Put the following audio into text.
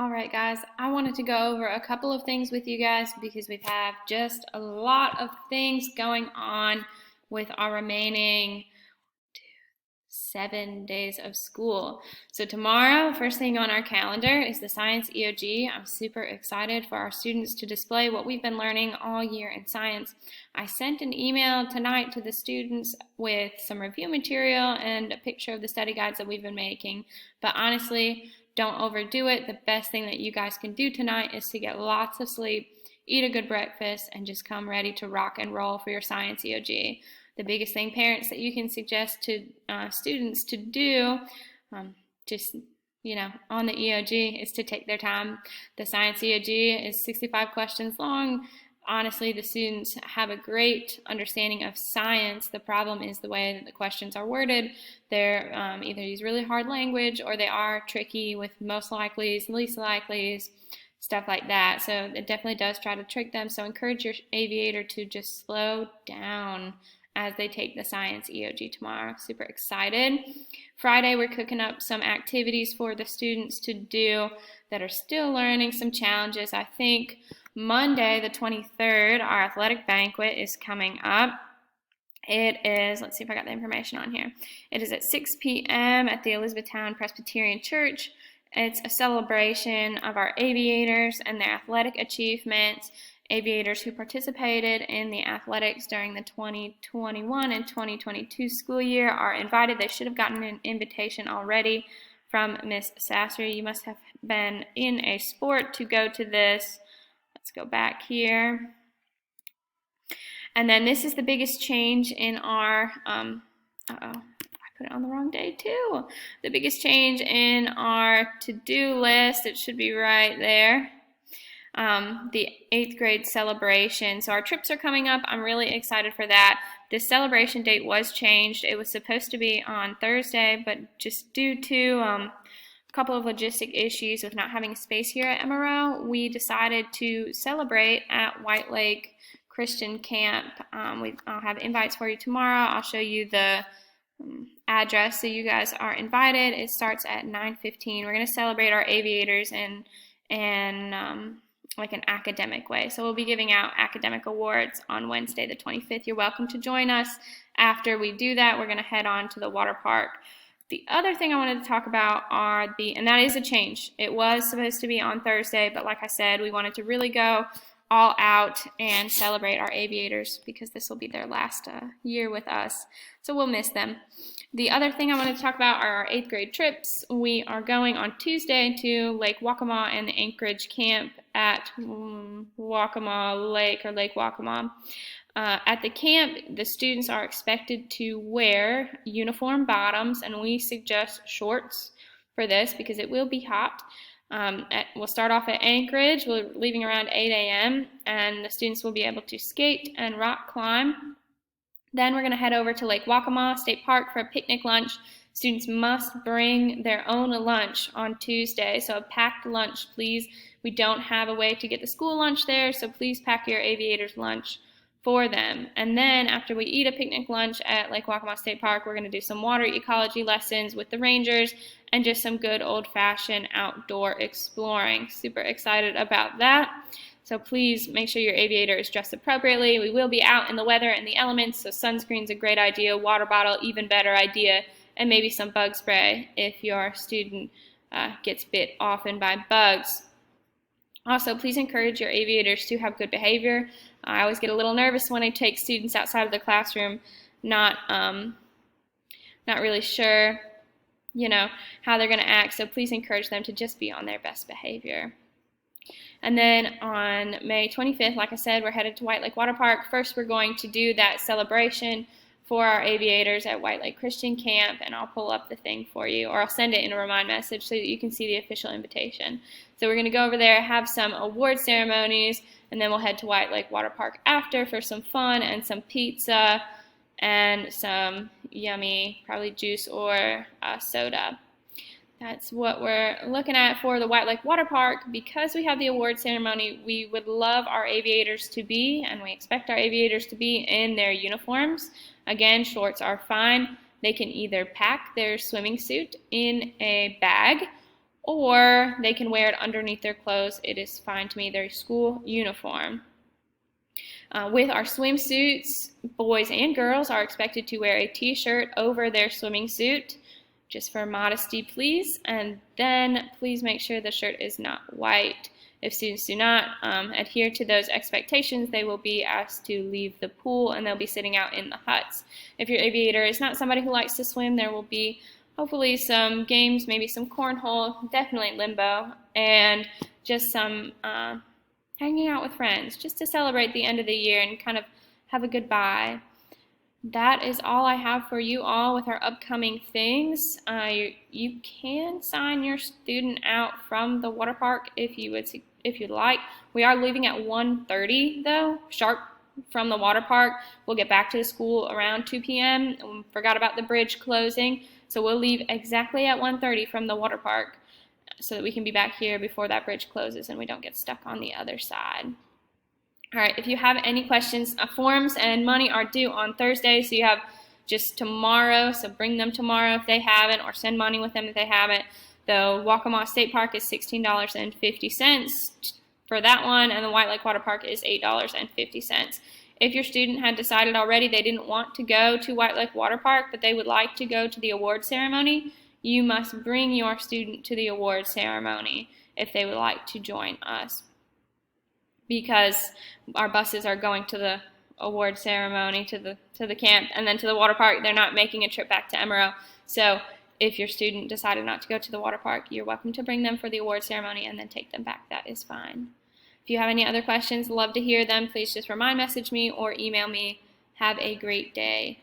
All right, guys, I wanted to go over a couple of things with you guys because we have just a lot of things going on with our remaining 7 days of school. So tomorrow, first thing on our calendar is the Science EOG. I'm super excited for our students to display what we've been learning all year in science. I sent an email tonight to the students with some review material and a picture of the study guides that we've been making. But honestly, don't overdo it. The best thing that you guys can do tonight is to get lots of sleep, eat a good breakfast, and just come ready to rock and roll for your Science EOG. The biggest thing, parents, that you can suggest to students to do, on the EOG is to take their time. The Science EOG is 65 questions long. Honestly, the students have a great understanding of science. The problem is the way that the questions are worded. They're either use really hard language or they are tricky with most likelies, least likelies, stuff like that. So it definitely does try to trick them. So encourage your aviator to just slow down as they take the Science EOG tomorrow. Super excited. Friday, we're cooking up some activities for the students to do that are still learning, some challenges. I think Monday, the 23rd, our athletic banquet is coming up. It is, let's see if I got the information on here. It is at 6 p.m. at the Elizabethtown Presbyterian Church. It's a celebration of our aviators and their athletic achievements. Aviators who participated in the athletics during the 2021 and 2022 school year are invited. They should have gotten an invitation already from Miss Sassery. You must have been in a sport to go to this. Let's go back here. And then this is the biggest change in our, I put it on the wrong day too. The biggest change in our to-do list, it should be right there. The 8th grade celebration. So our trips are coming up. I'm really excited for that. The celebration date was changed. It was supposed to be on Thursday, but just due to a couple of logistic issues with not having space here at MRO, we decided to celebrate at White Lake Christian Camp. I'll have invites for you tomorrow. I'll show you the address so you guys are invited. It starts at 9:15. We're going to celebrate our aviators and like an academic way. So we'll be giving out academic awards on Wednesday the 25th. You're welcome to join us. After we do that, we're going to head on to the water park. The other thing I wanted to talk about and that is a change. It was supposed to be on Thursday, but like I said, we wanted to really go all out and celebrate our aviators because this will be their last year with us. So we'll miss them. The other thing I wanted to talk about are our 8th grade trips. We are going on Tuesday to Lake Waccamaw and the Anchorage camp at Waccamaw Lake or Lake Waccamaw. At the camp, the students are expected to wear uniform bottoms, and we suggest shorts for this because it will be hot. We'll start off at Anchorage. We're leaving around 8 a.m. and the students will be able to skate and rock climb. Then we're going to head over to Lake Waccamaw State Park for a picnic lunch. Students must bring their own lunch on Tuesday, so a packed lunch, please. We don't have a way to get the school lunch there, so please pack your aviator's lunch for them. And then after we eat a picnic lunch at Lake Waccamaw State Park, we're going to do some water ecology lessons with the rangers and just some good old-fashioned outdoor exploring. Super excited about that. So please make sure your aviator is dressed appropriately. We will be out in the weather and the elements, so sunscreen's a great idea, water bottle, even better idea, and maybe some bug spray if your student gets bit often by bugs. Also, please encourage your aviators to have good behavior. I always get a little nervous when I take students outside of the classroom, not really sure, how they're going to act. So please encourage them to just be on their best behavior. And then on May 25th, like I said, we're headed to White Lake Water Park. First, we're going to do that celebration for our aviators at White Lake Christian Camp, and I'll pull up the thing for you, or I'll send it in a remind message so that you can see the official invitation. So we're going to go over there, have some award ceremonies, and then we'll head to White Lake Water Park after for some fun and some pizza and some yummy, probably juice or soda. That's what we're looking at for the White Lake Water Park. Because we have the award ceremony, we would love our aviators to be, and we expect our aviators to be, in their uniforms. Again, shorts are fine. They can either pack their swimming suit in a bag or they can wear it underneath their clothes. It is fine to me. They're a school uniform. With our swimsuits, boys and girls are expected to wear a t-shirt over their swimming suit, just for modesty, please. And then please make sure the shirt is not white. If students do not adhere to those expectations, they will be asked to leave the pool and they'll be sitting out in the huts. If your aviator is not somebody who likes to swim, there will be hopefully some games, maybe some cornhole, definitely limbo, and just some hanging out with friends, just to celebrate the end of the year and kind of have a goodbye. That is all I have for you all with our upcoming things. You can sign your student out from the water park if you'd like. We are leaving at 1:30 though, sharp from the water park. We'll get back to the school around 2 p.m. We forgot about the bridge closing, so we'll leave exactly at 1:30 from the water park, so that we can be back here before that bridge closes and we don't get stuck on the other side. All right, if you have any questions, forms and money are due on Thursday, so you have just tomorrow, so bring them tomorrow if they haven't, or send money with them if they haven't. The Waccamaw State Park is $16.50 for that one, and the White Lake Water Park is $8.50. If your student had decided already they didn't want to go to White Lake Water Park, but they would like to go to the award ceremony, you must bring your student to the award ceremony if they would like to join us, because our buses are going to the award ceremony, to the camp, and then to the water park. They're not making a trip back to Emerald. So if your student decided not to go to the water park, you're welcome to bring them for the award ceremony and then take them back. That is fine. If you have any other questions, love to hear them. Please just remind message me or email me. Have a great day.